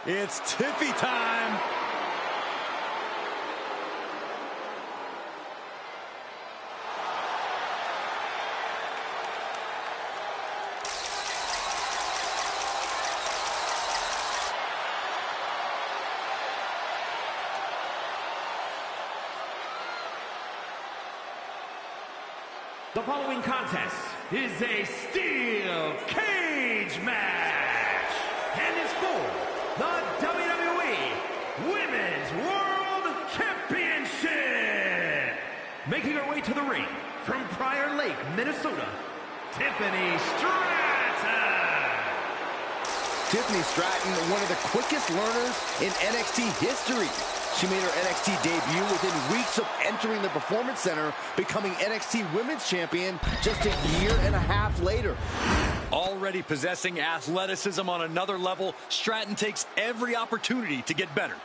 It's Tiffy time. The following contest is a steel cage match and is for the WWE Women's World Championship. Making her way to the ring from Prior Lake, Minnesota, Tiffany Stratton. Tiffany Stratton, one of the quickest learners in NXT history. She made her NXT debut within weeks of entering the Performance Center, becoming NXT Women's Champion just a year and a half later. Already possessing athleticism on another level, Stratton takes every opportunity to get better.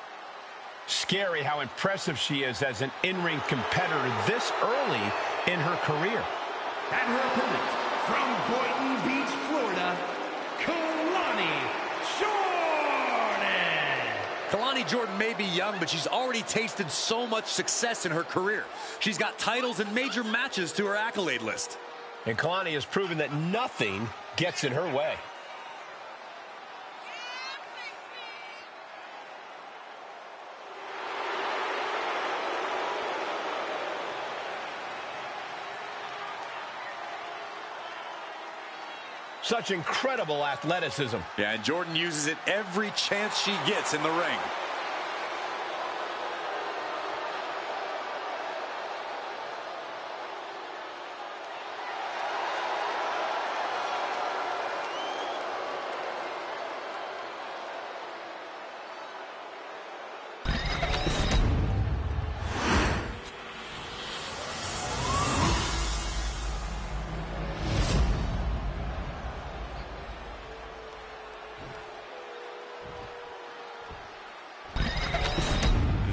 Scary how impressive she is as an in-ring competitor this early in her career. And her opponent from Boynton Beach, Florida, Kalani Jordan may be young, but she's already tasted so much success in her career. She's got titles and major matches to her accolade list. And Kalani has proven that nothing gets in her way. Such incredible athleticism. Yeah, and Jordan uses it every chance she gets in the ring.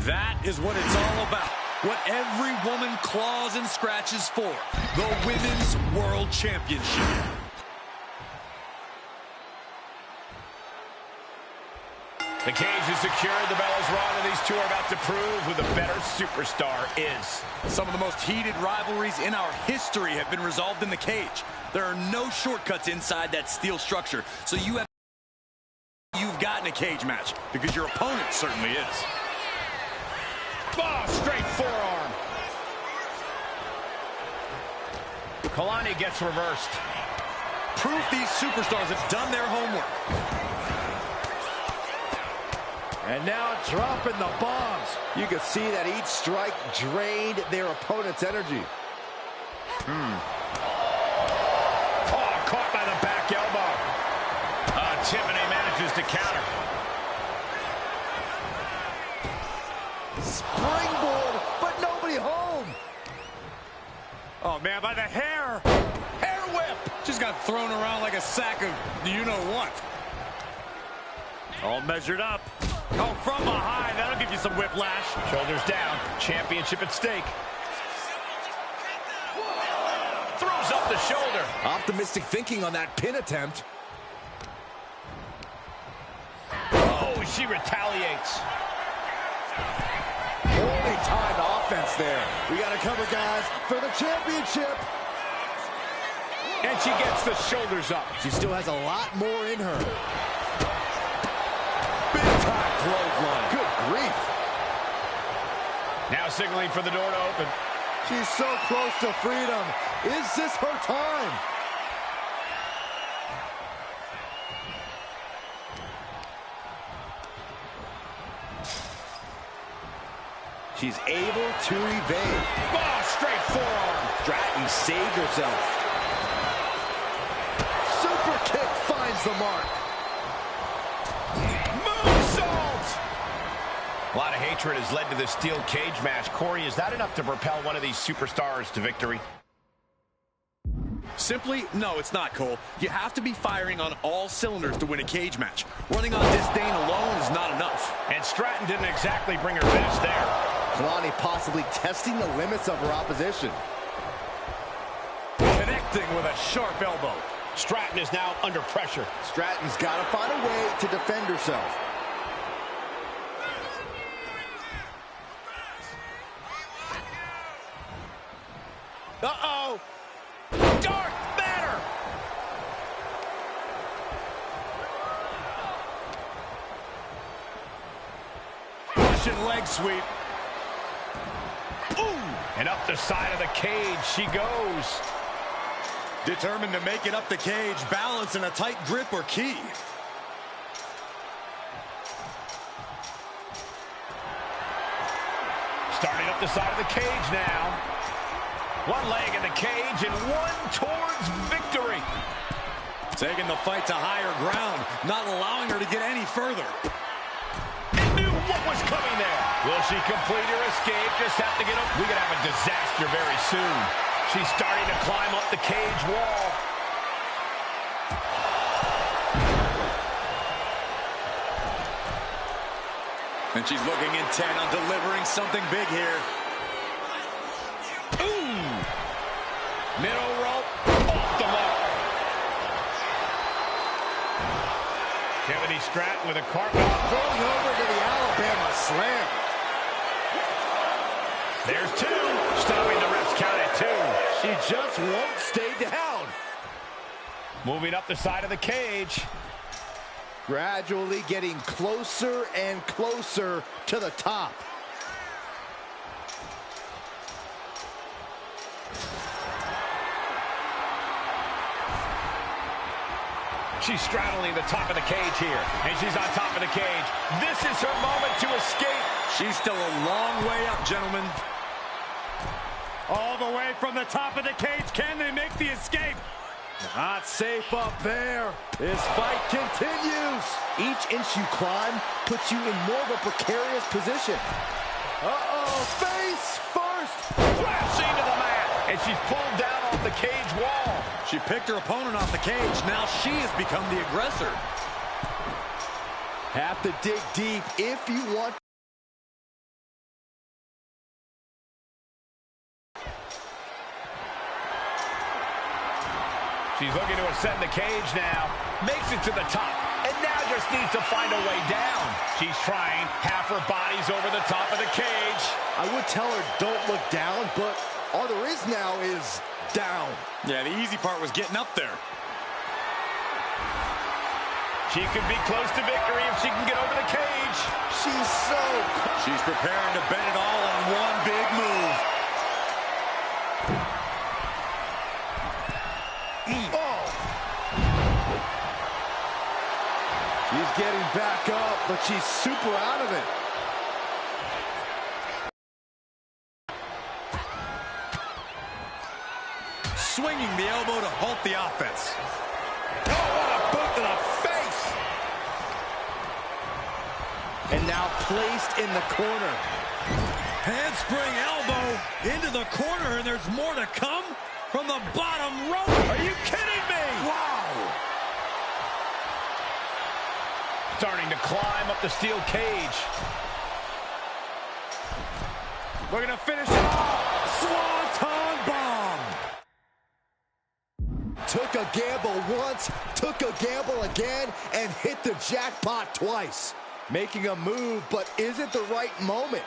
That is what it's all about. What every woman claws and scratches for. The Women's World Championship. The cage is secured. The bell is rung, and these two are about to prove who the better superstar is. Some of the most heated rivalries in our history have been resolved in the cage. There are no shortcuts inside that steel structure, so you've got in a cage match, because your opponent certainly is. Oh, straight forearm. Kalani gets reversed. Proof these superstars have done their homework. And now dropping the bombs. You can see that each strike drained their opponent's energy. Oh, caught by the back elbow. Tiffany manages to counter. Springboard, but nobody home. Oh, man, by the hair. Hair whip. Just got thrown around like a sack of you-know-what. All measured up. Oh, from behind. That'll give you some whiplash. Shoulders down. Championship at stake. Throws up the shoulder. Optimistic thinking on that pin attempt. Oh, she retaliates. Holy timed offense there. We got to cover, guys, for the championship. And she gets the shoulders up. She still has a lot more in her. Big time clothesline. Good grief. Now signaling for the door to open. She's so close to freedom. Is this her time? She's able to evade. Oh, straight forearm. Stratton saved herself. Super kick finds the mark. Moonsault! A lot of hatred has led to this steel cage match. Corey, is that enough to propel one of these superstars to victory? Simply, no, it's not, Cole. You have to be firing on all cylinders to win a cage match. Running on disdain alone is not enough. And Stratton didn't exactly bring her best there. Kalani possibly testing the limits of her opposition. Connecting with a sharp elbow. Stratton is now under pressure. Stratton's got to find a way to defend herself. Uh-oh. Dark matter. Russian leg sweep. Ooh. And up the side of the cage she goes. Determined to make it up the cage, balance and a tight grip are key. Starting up the side of the cage now. One leg in the cage and one towards victory. Taking the fight to higher ground, not allowing her to get any further. And knew what was coming there. Will she complete her escape? Just have to get up. We could have a disaster very soon. She's starting to climb up the cage wall. And she's looking intent on delivering something big here. Ooh! Middle rope, off the mark. Kevin Stratton with a carpet. Going over to the Alabama slam. There's two. Stopping the ref's count at two. She just won't stay down. Moving up the side of the cage. Gradually getting closer and closer to the top. She's straddling the top of the cage here. And she's on top of the cage. This is her moment to escape. She's still a long way up, gentlemen. All the way from the top of the cage. Can they make the escape? Not safe up there. This fight continues. Each inch you climb puts you in more of a precarious position. Uh-oh, face first. Crashing to the mat. And she's pulled down off the cage wall. She picked her opponent off the cage. Now she has become the aggressor. Have to dig deep if you want. She's looking to ascend the cage now. Makes it to the top. And now just needs to find a way down. She's trying. Half her body's over the top of the cage. I would tell her don't look down, but all there is now is down. Yeah, the easy part was getting up there. She could be close to victory if she can get over the cage. She's preparing to bet it all on one big move. She's getting back up, but she's super out of it. Swinging the elbow to halt the offense. Oh, what a boot to the face! And now placed in the corner. Handspring elbow into the corner, and there's more to come from the bottom rope. Are you kidding me? Wow! Starting to climb up the steel cage. We're going to finish it off. Swanton bomb. Took a gamble once, took a gamble again, and hit the jackpot twice. Making a move, but is it the right moment?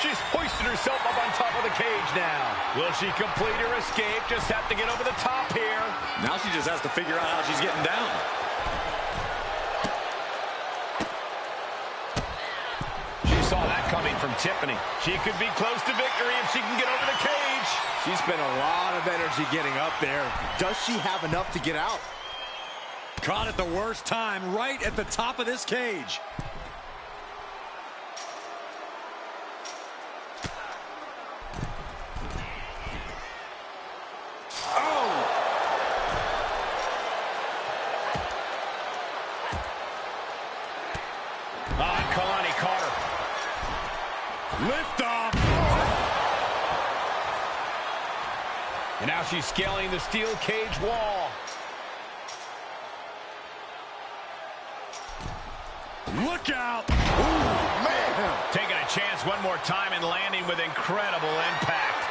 She's hoisted herself up on top of the cage now. Will she complete her escape? Just have to get over the top here. Now she just has to figure out how she's getting down. She saw that coming from Tiffany. She could be close to victory if she can get over the cage. She spent a lot of energy getting up there. Does she have enough to get out? Caught at the worst time, right at the top of this cage. Lift off. And now she's scaling the steel cage wall. Look out. Ooh, man. Taking a chance one more time and landing with incredible impact.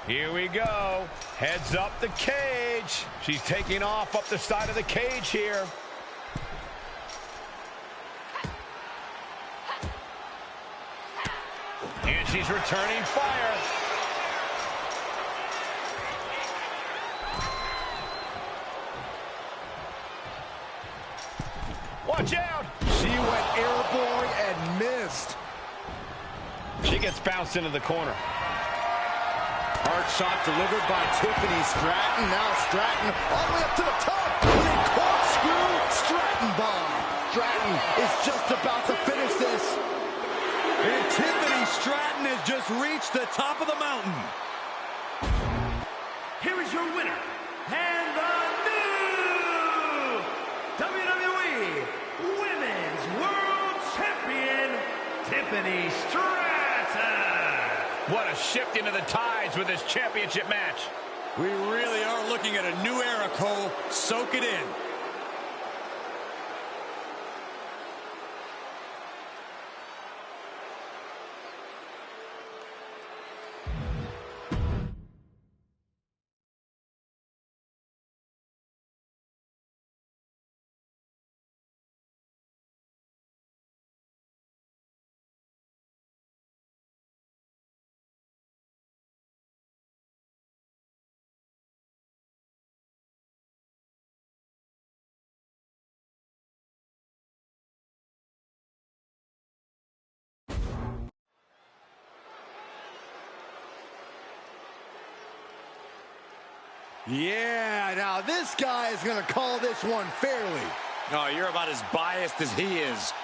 Here we go. Heads up the cage. She's taking off up the side of the cage here. And she's returning fire. Watch out! She went airborne and missed. She gets bounced into the corner. Hard shot delivered by Tiffany Stratton. Now Stratton all the way up to the top with a corkscrew Stratton bomb. Stratton is just about to finish this. And Tiffany Stratton has just reached the top of the mountain. Here is your winner, and the new WWE Women's World Champion, Tiffany Stratton. What a shift into the tides with this championship match. We really are looking at a new era, Cole. Soak it in. Yeah, now this guy is going to call this one fairly. No, you're about as biased as he is.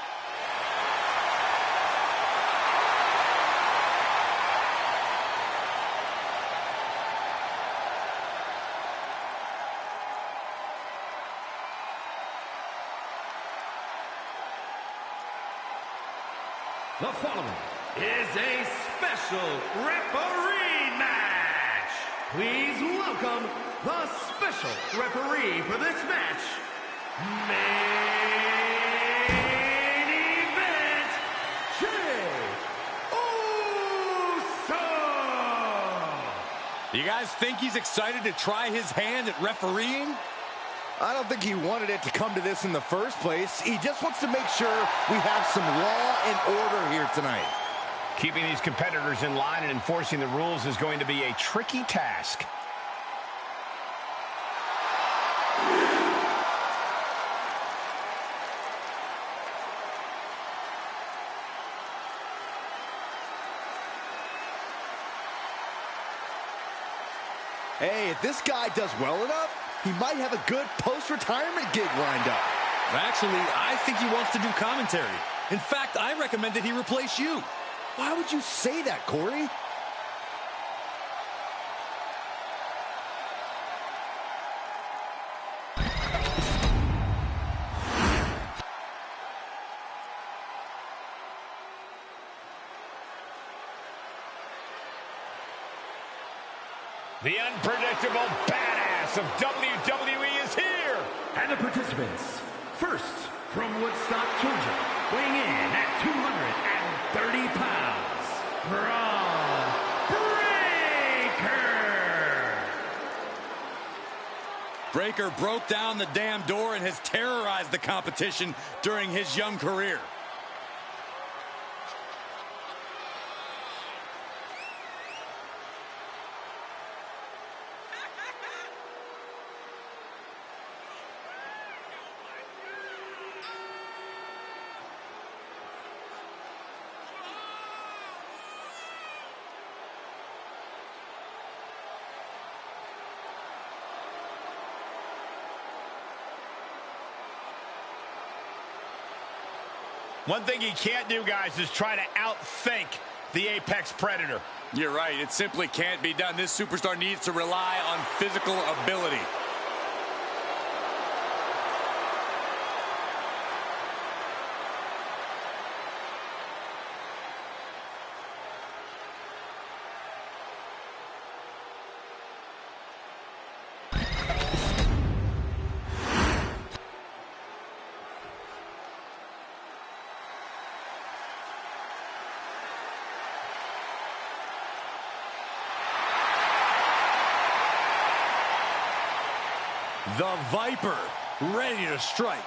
The following is a special referee match. Please welcome the special referee for this match, main event, Jey Uso. You guys think he's excited to try his hand at refereeing? I don't think he wanted it to come to this in the first place. He just wants to make sure we have some law and order here tonight. Keeping these competitors in line and enforcing the rules is going to be a tricky task. Hey, if this guy does well enough, he might have a good post-retirement gig lined up. Actually, I think he wants to do commentary. In fact, I recommend that he replace you. Why would you say that, Corey? The unpredictable badass of WWE is here. And the participants, first from Woodstock, Georgia, weighing in at 230 pounds, Braun Breaker. Breaker broke down the damn door and has terrorized the competition during his young career. One thing he can't do, guys, is try to outthink the Apex Predator. You're right. It simply can't be done. This superstar needs to rely on physical ability. The Viper, ready to strike.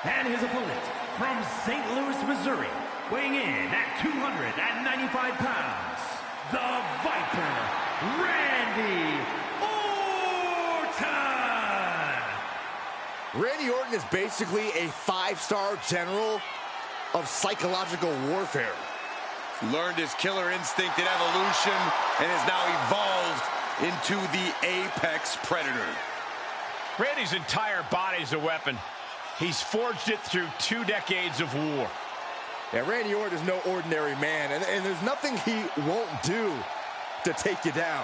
And his opponent, from St. Louis, Missouri, weighing in at 295 pounds, the Viper, Randy Orton! Randy Orton is basically a 5-star general of psychological warfare. Learned his killer instinct in evolution and is now evolved into the apex predator. Randy's entire body's a weapon. He's forged it through 2 decades of war. Yeah, Randy Orton is no ordinary man, and there's nothing he won't do to take you down.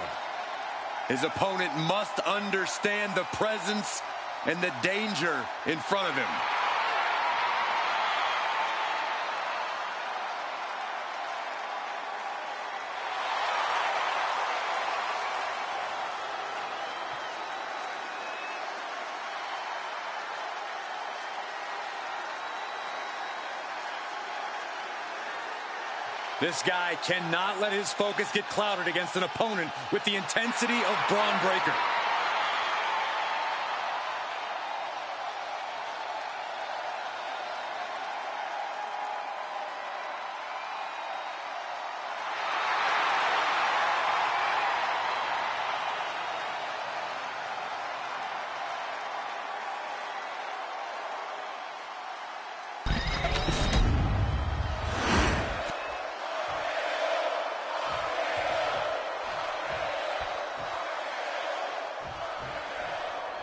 His opponent must understand the presence and the danger in front of him. This guy cannot let his focus get clouded against an opponent with the intensity of Braun Breaker.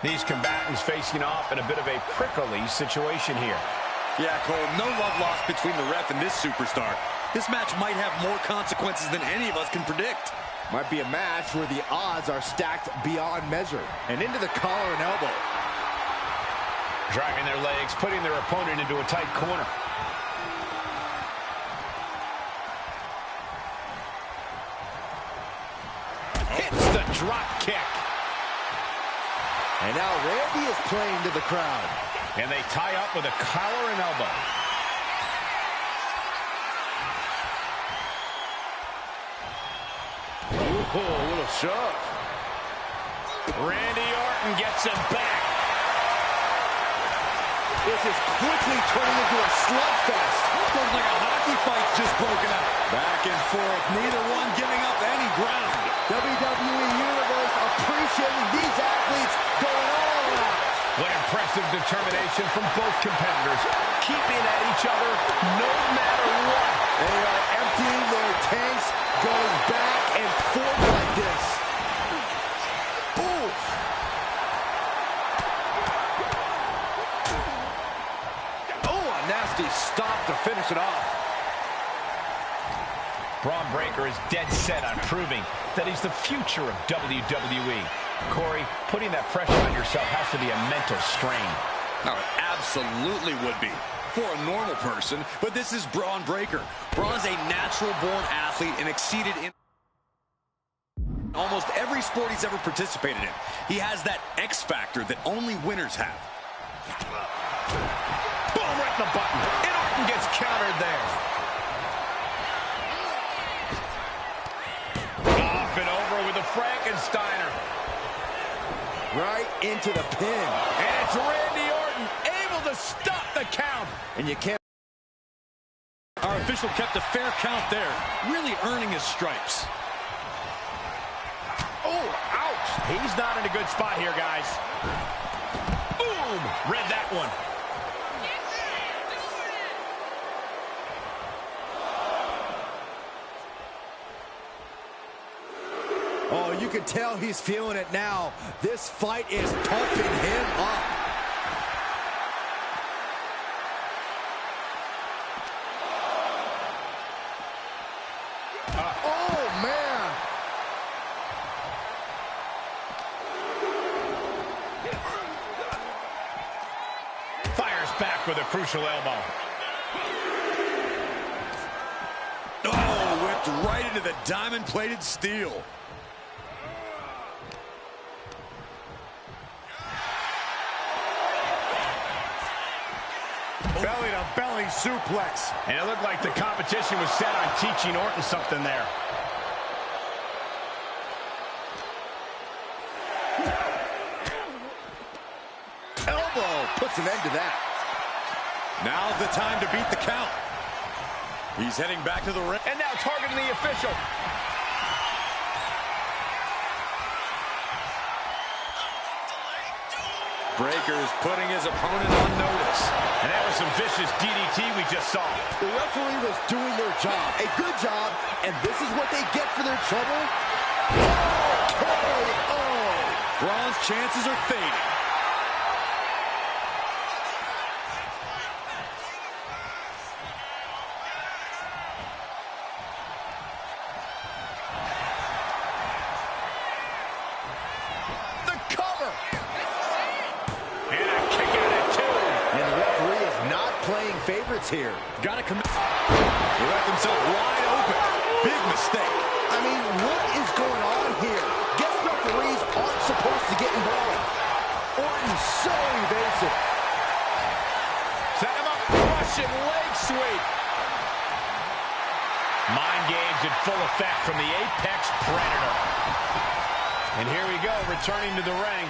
These combatants facing off in a bit of a prickly situation here. Yeah, Cole, no love lost between the ref and this superstar. This match might have more consequences than any of us can predict. Might be a match where the odds are stacked beyond measure. And into the collar and elbow. Driving their legs, putting their opponent into a tight corner. Hits the drop kick. And now Randy is playing to the crowd. And they tie up with a collar and elbow. Ooh, a little shove. Randy Orton gets him back. This is quickly turning into a slugfest. Looks like a hockey fight's just broken out. Back and forth, neither one giving up any ground. WWE Universe appreciating these athletes going all out. What impressive determination from both competitors, keeping at each other no matter what. They are emptying their tanks, going back and forth like this. Oof. Oh, a nasty stop to finish it off. Braun Breaker is dead set on proving that he's the future of WWE. Corey, putting that pressure on yourself has to be a mental strain. No, it absolutely would be for a normal person, but this is Braun Breaker. Braun's a natural-born athlete and exceeded in almost every sport he's ever participated in. He has that X factor that only winners have. Boom, right in the button. And Orton gets countered there. Up and over with a Frankensteiner. Right into the pin. And it's Randy Orton able to stop the count. And you can't. Our official kept a fair count there, really earning his stripes. Oh, ouch. He's not in a good spot here, guys. Boom. Read that one. Oh, you can tell he's feeling it now. This fight is pumping him up. Oh, man. Fires back with a crucial elbow. Oh, whipped right into the diamond-plated steel. Belly-to-belly suplex. And it looked like the competition was set on teaching Orton something there. puts an end to that. Now's the time to beat the count. He's heading back to the ring. And now targeting the official. Breaker's putting his opponent on notice. And that was some vicious DDT we just saw. The referee was doing their job, a good job, and this is what they get for their trouble. Oh! Braun's chances are fading. Favorites here. Got to commit. He left himself wide open. Big mistake. I mean, what is going on here? Guest referees aren't supposed to get involved. Orton's so evasive. Set him up. Russian leg sweep. Mind games in full effect from the Apex Predator. And here we go, returning to the ring.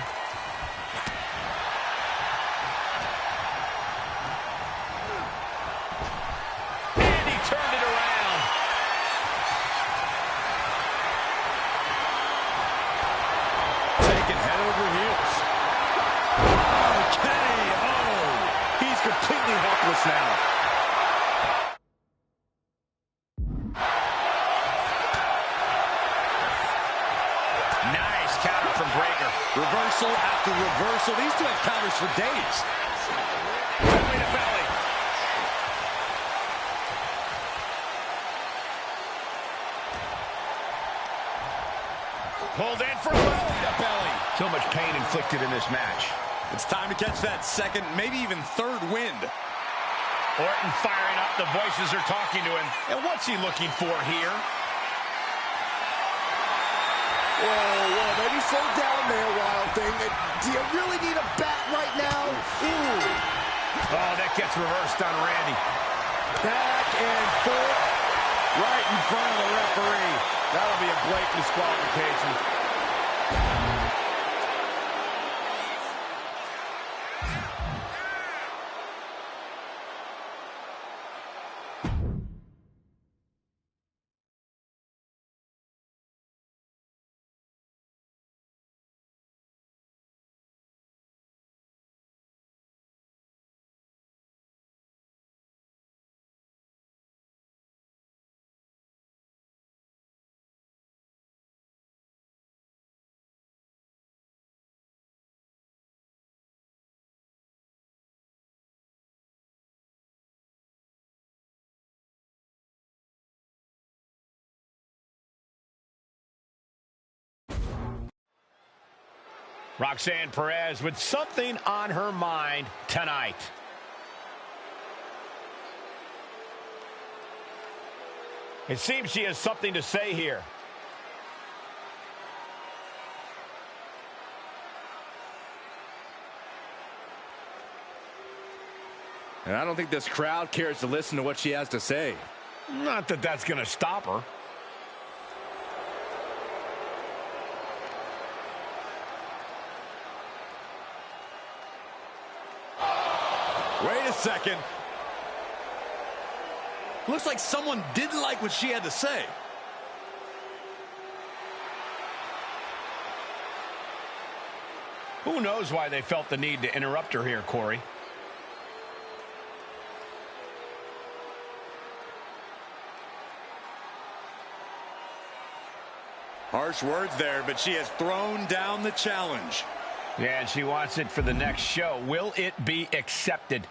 Now. Nice counter from Breaker. Reversal after reversal. These two have counters for days. Belly to belly. Pulled in for belly to belly. So much pain inflicted in this match. It's time to catch that second, maybe even third wind. Orton firing up. The voices are talking to him. And what's he looking for here? Whoa, maybe slow down there, Wild Thing. Do you really need a bat right now? Ooh. Oh, that gets reversed on Randy. Back and forth. Right in front of the referee. That'll be a blatant disqualification. Roxanne Perez with something on her mind tonight. It seems she has something to say here. And I don't think this crowd cares to listen to what she has to say. Not that that's going to stop her. Wait a second. Looks like someone didn't like what she had to say. Who knows why they felt the need to interrupt her here, Corey? Harsh words there, but she has thrown down the challenge. Yeah, and she wants it for the next show. Will it be accepted?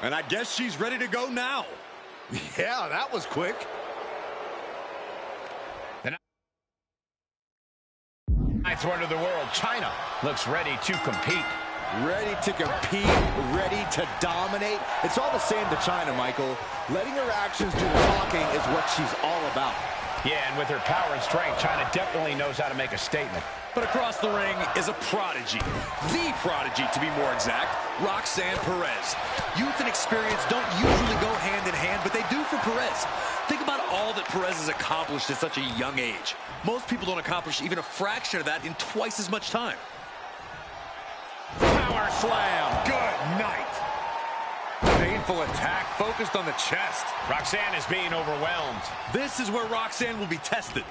And I guess she's ready to go now. Yeah, that was quick. The ninth wonder of the world, China, looks ready to compete. Ready to compete, ready to dominate. It's all the same to China, Michael. Letting her actions do the talking is what she's all about. Yeah, and with her power and strength, China definitely knows how to make a statement. But across the ring is a prodigy. The prodigy, to be more exact, Roxanne Perez. Youth and experience don't usually go hand in hand, but they do for Perez. Think about all that Perez has accomplished at such a young age. Most people don't accomplish even a fraction of that in twice as much time. Power slam. Good night. Painful attack focused on the chest. Roxanne is being overwhelmed. This is where Roxanne will be tested.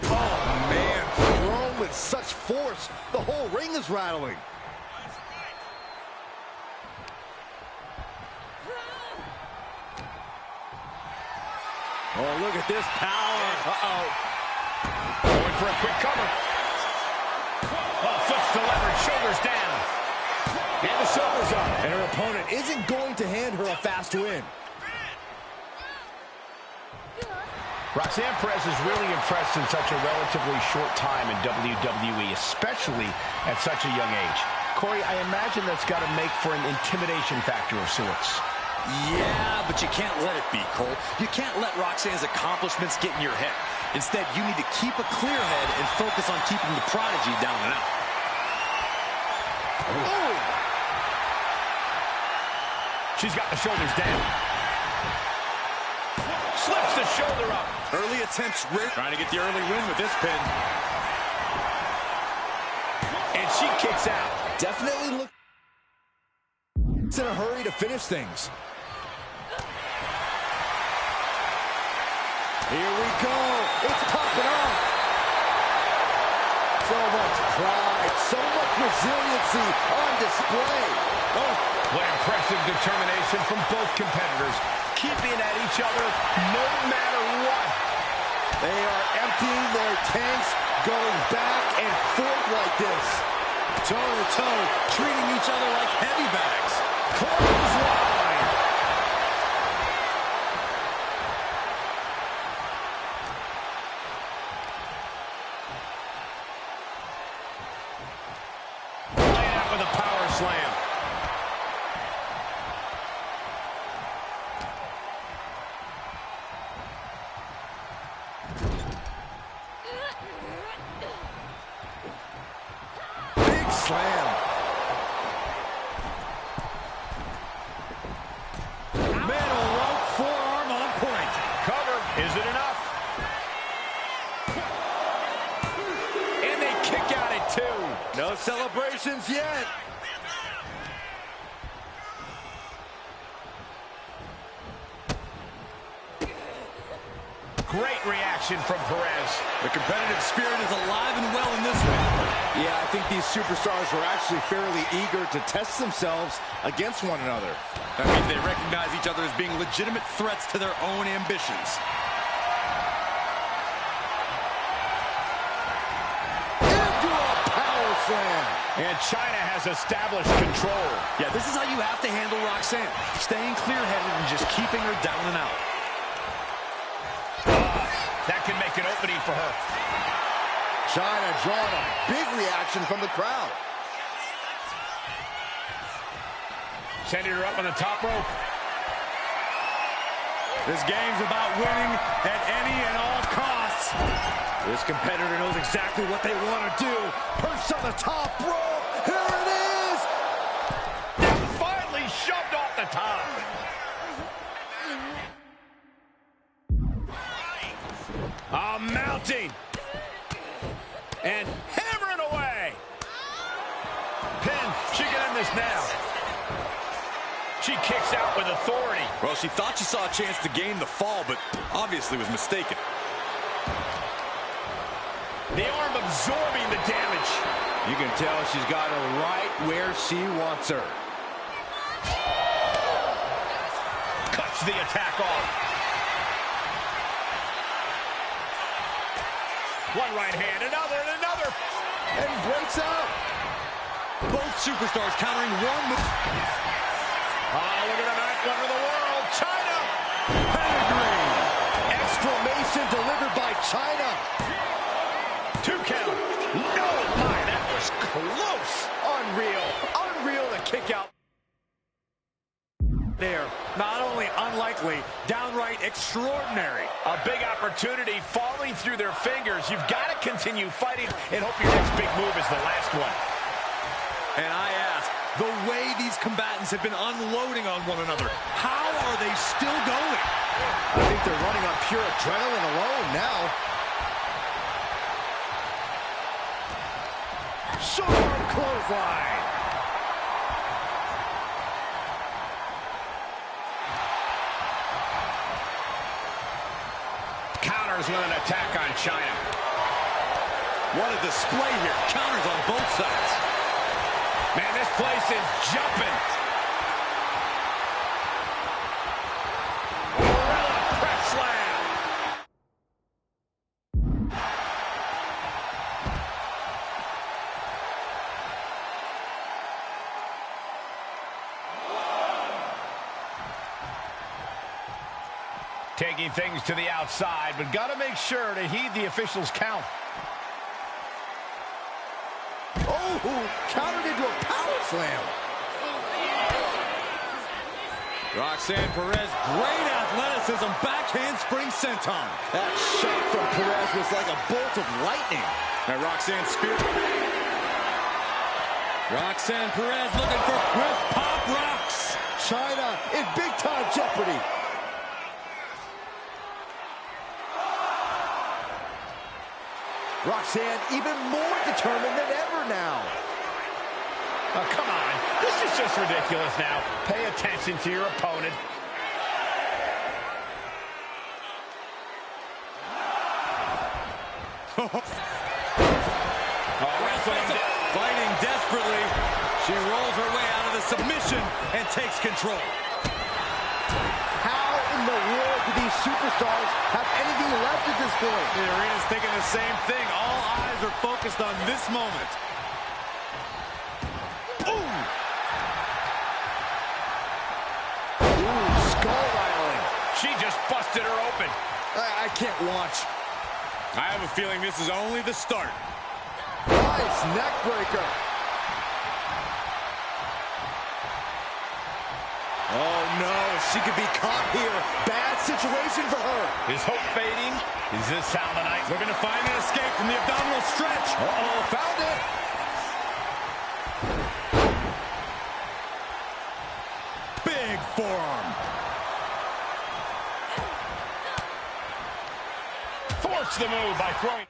Oh, man. Thrown with such force, the whole ring is rattling. Oh, look at this power. Uh-oh. Going for a quick cover. Oh, foot's delivered, shoulders down. And the shoulders up. And her opponent isn't going to hand her a fast win. Roxanne Perez is really impressed in such a relatively short time in WWE, especially at such a young age. Corey, I imagine that's got to make for an intimidation factor of sorts. Yeah, but you can't let it be, Cole. You can't let Roxanne's accomplishments get in your head. Instead, you need to keep a clear head and focus on keeping the prodigy down and out. Oh. She's got the shoulders down. Slips the shoulder up. Early attempts, trying to get the early win with this pin. And she kicks out. Definitely looks in a hurry to finish things. Here we go. It's popping off. So much pride, so much resiliency on display. Oh, what impressive determination from both competitors, keeping at each other no matter what. They are emptying their tanks, going back and forth like this. Toe-to-toe, treating each other like heavy bags. Clothesline. Laying out with a power slam. Big slam. Metal rope forearm on point. Cover, is it enough? And they kick out at 2. No celebrations yet. Great reaction from Perez. The competitive spirit is alive and well in this one. Yeah, I think these superstars are actually fairly eager to test themselves against one another. That means they recognize each other as being legitimate threats to their own ambitions. Into a power slam. And China has established control. Yeah, this is how you have to handle Roxanne. Staying clear-headed and just keeping her down and out. That can make an opening for her. China drawing a big reaction from the crowd. Sending her up on the top rope. This game's about winning at any and all costs. This competitor knows exactly what they want to do. Perched on the top rope. Here it is. And finally shoved off the top. Mounting. And hammering away. Pin. She can end this now. She kicks out with authority. Well, she thought she saw a chance to gain the fall, but obviously was mistaken. The arm absorbing the damage. You can tell she's got her right where she wants her. Cuts the attack off. One right hand, another, and another. And breaks out. Both superstars countering one move. Oh, look at the ninth wonder of the world, China. Pedigree. Exclamation delivered by China. 2 count. No, my, that was close. Unreal. Unreal to kick out. There, not only unlikely, downright extraordinary. A big opportunity falling through their fingers. You've got to continue fighting and hope your next big move is the last one. And I ask, The way these combatants have been unloading on one another. How are they still going? I think they're running on pure adrenaline alone now. Short clothesline. Counters with an attack on China. What a display here. Counters on both sides. Man, this place is jumping. Gorilla press slam. Taking things to the outside, but got to make sure to heed the officials' count. Oh, countered into a power slam. Roxanne Perez, great athleticism, backhand spring senton. That shot from Perez was like a bolt of lightning. And Roxanne spear. Roxanne Perez looking for with pop rocks. China in big-time jeopardy. Roxanne even more determined than ever now. Oh, come on. This is just ridiculous now. Pay attention to your opponent. Fighting desperately. She rolls her way out of the submission and takes control. How in the world do these superstars have anything left at this point? The arena's thinking the same thing. All eyes are focused on this moment. Ooh! Ooh, skull rattling. She just busted her open. I can't watch. I have a feeling this is only the start. Nice neck breaker. Oh no, she could be caught here. Bad situation for her. Is hope fading? Is this how the night? Looking to find an escape from the abdominal stretch. Uh-oh, found it. Big forearm. Force the move by throwing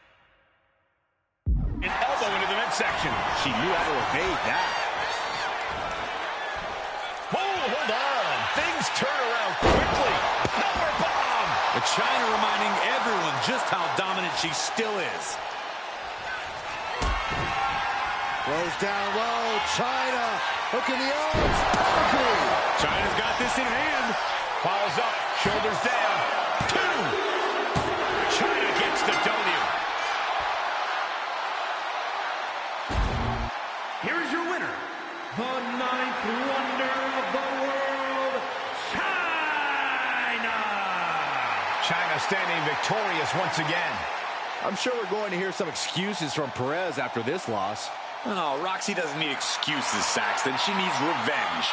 an elbow into the midsection. She knew how to evade that. Hold on. Things turn around quickly. Power bomb. But China reminding everyone just how dominant she still is. Goes down low. China. Hook in the arms. Pedigree. China's got this in hand. Follows up. Shoulders down. 2. China gets the W. Here is your winner, the 9th wonder of the world, China! China standing victorious once again. I'm sure we're going to hear some excuses from Perez after this loss. Oh, Roxy doesn't need excuses, Saxton. She needs revenge.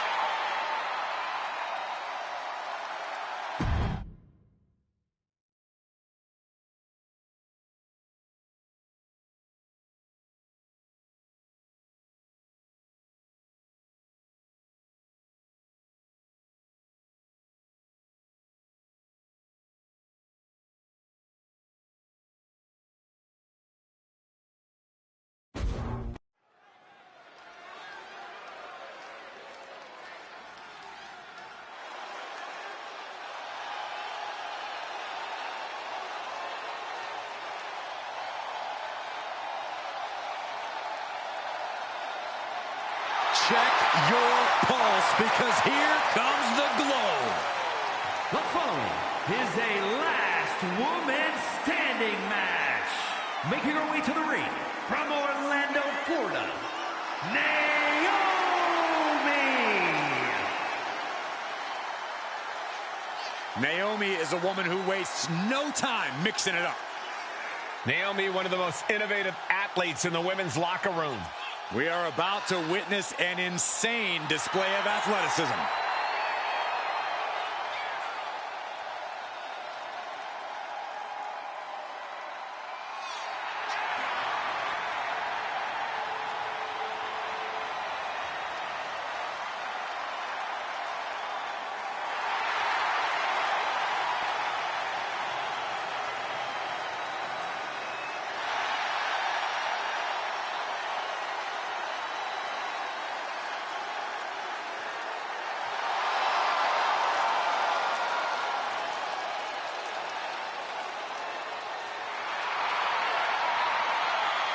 Check your pulse, because here comes the glow. The following is a last woman standing match. Making her way to the ring from Orlando, Florida, Naomi! Naomi is a woman who wastes no time mixing it up. Naomi, one of the most innovative athletes in the women's locker room. We are about to witness an insane display of athleticism.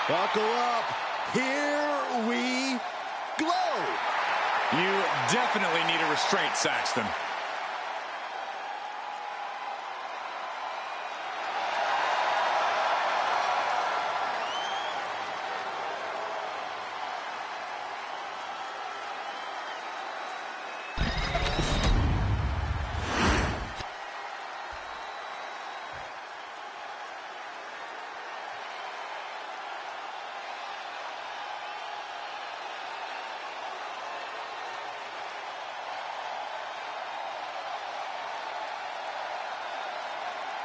Buckle up. Here we go. You definitely need a restraint, Saxton.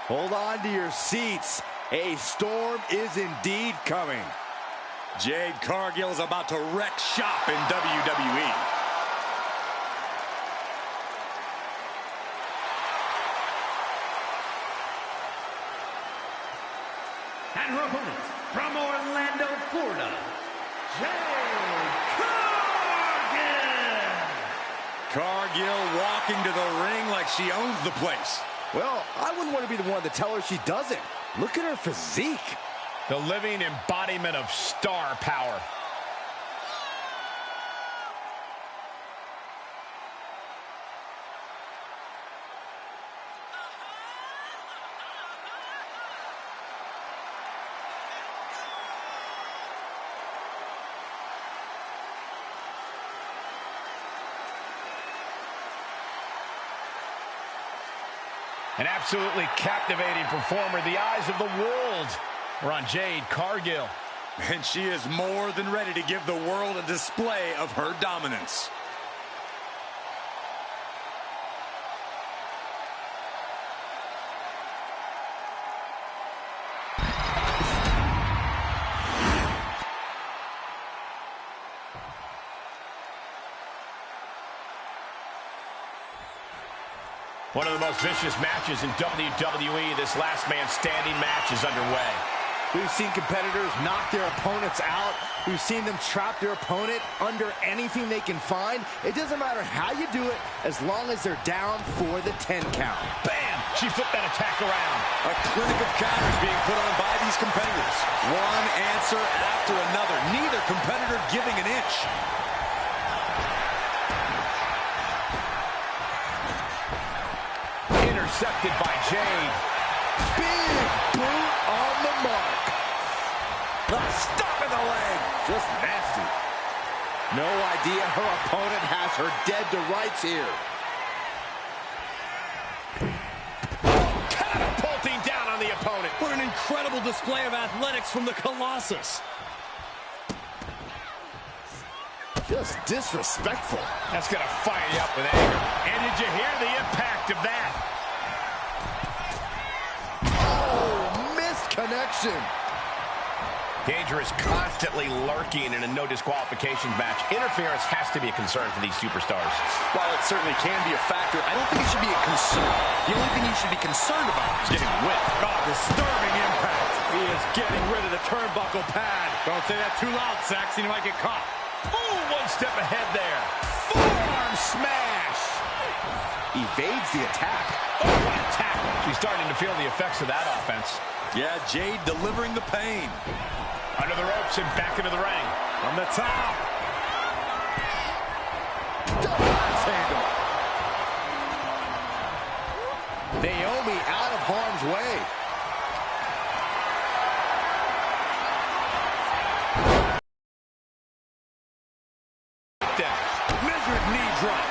Hold on to your seats. A storm is indeed coming. Jade Cargill is about to wreck shop in WWE. And her opponent, from Orlando, Florida, Jade Cargill. Cargill walking to the ring like she owns the place. Well, I wouldn't want to be the one to tell her she doesn't. Look at her physique. The living embodiment of star power. An absolutely captivating performer. The eyes of the world are on Jade Cargill. And she is more than ready to give the world a display of her dominance. One of the most vicious matches in WWE. This last man standing match is underway. We've seen competitors knock their opponents out. We've seen them trap their opponent under anything they can find. It doesn't matter how you do it, as long as they're down for the 10 count. Bam! She flipped that attack around. A clinic of counters being put on by these competitors. One answer after another. Neither competitor giving an inch. Intercepted by Jade. Big boot on the mark. Stop in the leg. Just nasty. No idea her opponent has her dead to rights here. Catapulting down on the opponent. What an incredible display of athletics from the Colossus. Just disrespectful. That's going to fire you up with anger. And did you hear the impact of that? Oh, missed connection. Danger is constantly lurking in a no disqualifications match. Interference has to be a concern for these superstars. While it certainly can be a factor, I don't think it should be a concern. The only thing you should be concerned about is getting whipped. Oh, disturbing impact. He is getting rid of the turnbuckle pad. Don't say that too loud, Saxton. You might get caught. Ooh, one step ahead there. Forearm smash. Evades the attack. Oh, what a tackle. She's starting to feel the effects of that offense. Yeah, Jade delivering the pain. Under the ropes and back into the ring. From the top. Double axe handle. Naomi out of harm's way. Measured knee drop.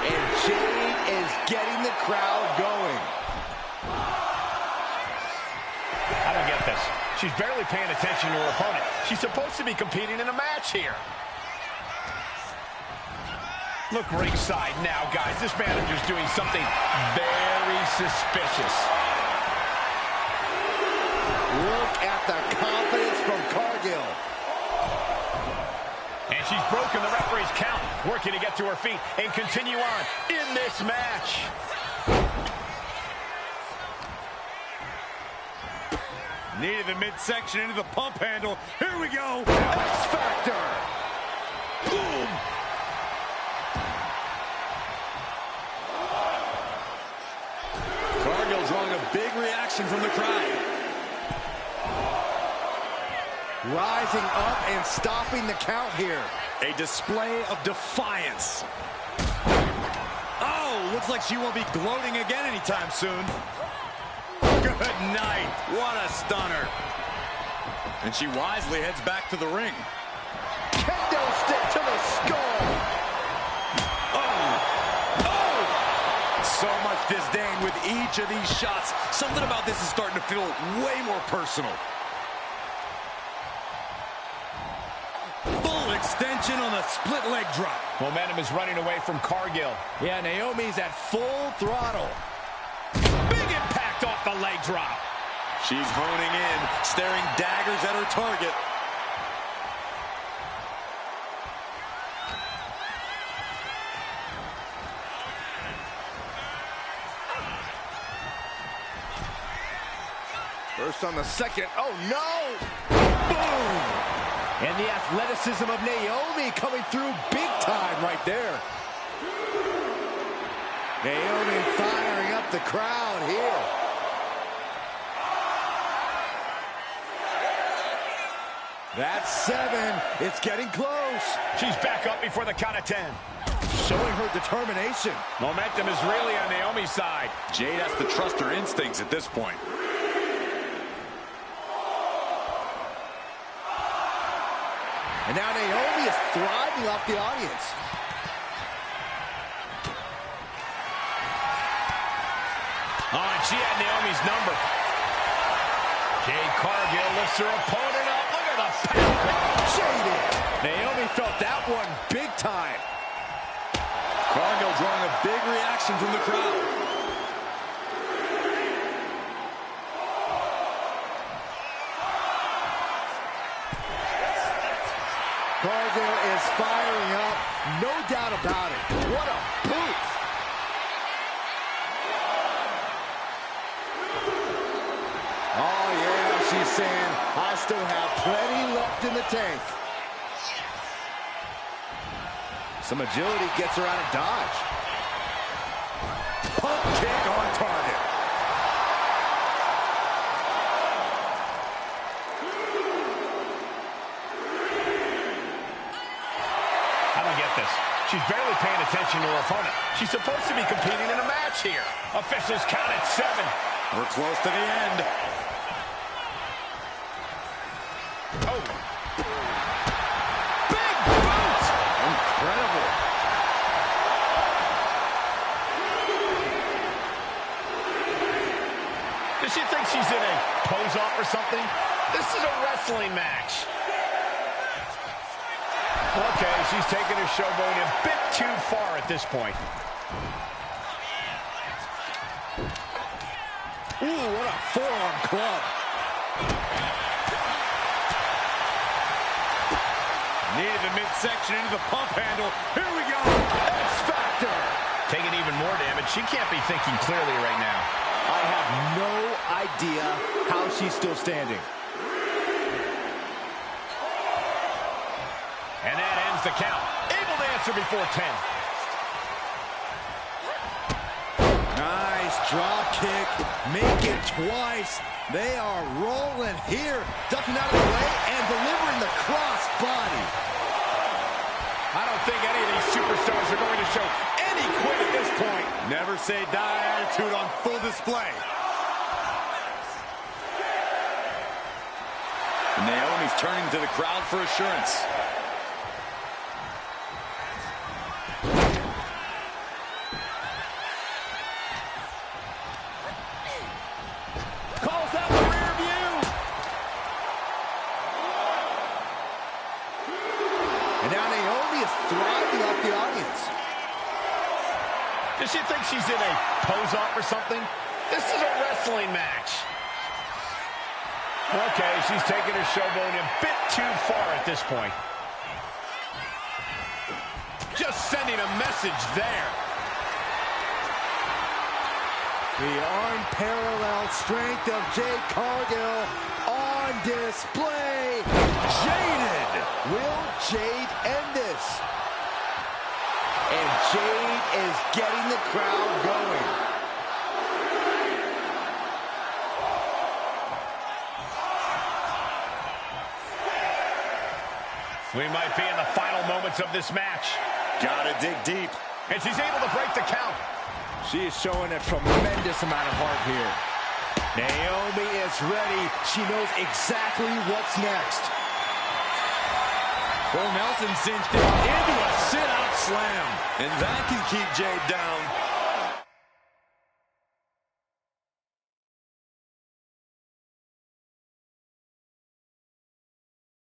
And Jade is getting the crowd going. I don't get this. She's barely paying attention to her opponent. She's supposed to be competing in a match here. Look ringside now, guys. This manager's doing something very suspicious. Look at the confidence from Cargill. And she's broken the referee's count, working to get to her feet and continue on in this match. Needed the midsection into the pump handle. Here we go. X Factor. Boom. Cargill drawing a big reaction from the crowd. Rising up and stopping the count here. A display of defiance. Oh, looks like she won't be gloating again anytime soon. Good night. What a stunner. And she wisely heads back to the ring. Kendo stick to the skull. So much disdain with each of these shots. Something about this is starting to feel way more personal. Full extension on the split leg drop. Momentum is running away from Cargill. Yeah, Naomi's at full throttle. Big impact off the leg drop. She's honing in, staring daggers at her target. First on the second. Oh, no! Boom! And the athleticism of Naomi coming through big time right there. Naomi firing up the crowd here. That's 7. It's getting close. She's back up before the count of 10. Showing her determination. Momentum is really on Naomi's side. Jade has to trust her instincts at this point. And now Naomi is thriving off the audience. Oh, and she had Naomi's number. Jade Cargill lifts her opponent up. Look at the power. Jaded. Naomi felt that one big time. Cargill drawing a big reaction from the crowd. Cargill is firing up, no doubt about it. What a boot! Oh yeah, she's saying, I still have plenty left in the tank. Some agility gets her out of dodge. Pump kick on target. She's barely paying attention to her opponent. She's supposed to be competing in a match here. Officials count at 7. We're close to the end. Oh. Big boot! Incredible. Does she think she's in a pose-off or something? This is a wrestling match. Okay, she's taking her showboat a bit too far at this point. Ooh, what a forearm club. Needed the midsection into the pump handle. Here we go. X-Factor. Taking even more damage. She can't be thinking clearly right now. I have no idea how she's still standing. And that ends the count. Able to answer before 10. Nice drop kick. Make it twice. They are rolling here. Ducking out of the way and delivering the cross body. I don't think any of these superstars are going to show any quit at this point. Never say die attitude on full display. Naomi's turning to the crowd for assurance. Calls out the rear view. And now Naomi is thriving off the audience. Does she think she's in a pose-off or something? This is a wrestling match. Okay, she's taking her showboat a bit too far at this point. Just sending a message there. The unparalleled strength of Jade Cargill on display. Jaded. Will Jade end this? And Jade is getting the crowd going. We might be in the final moments of this match. Gotta dig deep. And she's able to break the count. She is showing a tremendous amount of heart here. Naomi is ready. She knows exactly what's next. Well, Nelson cinched it into a sit-out slam. And that can keep Jade down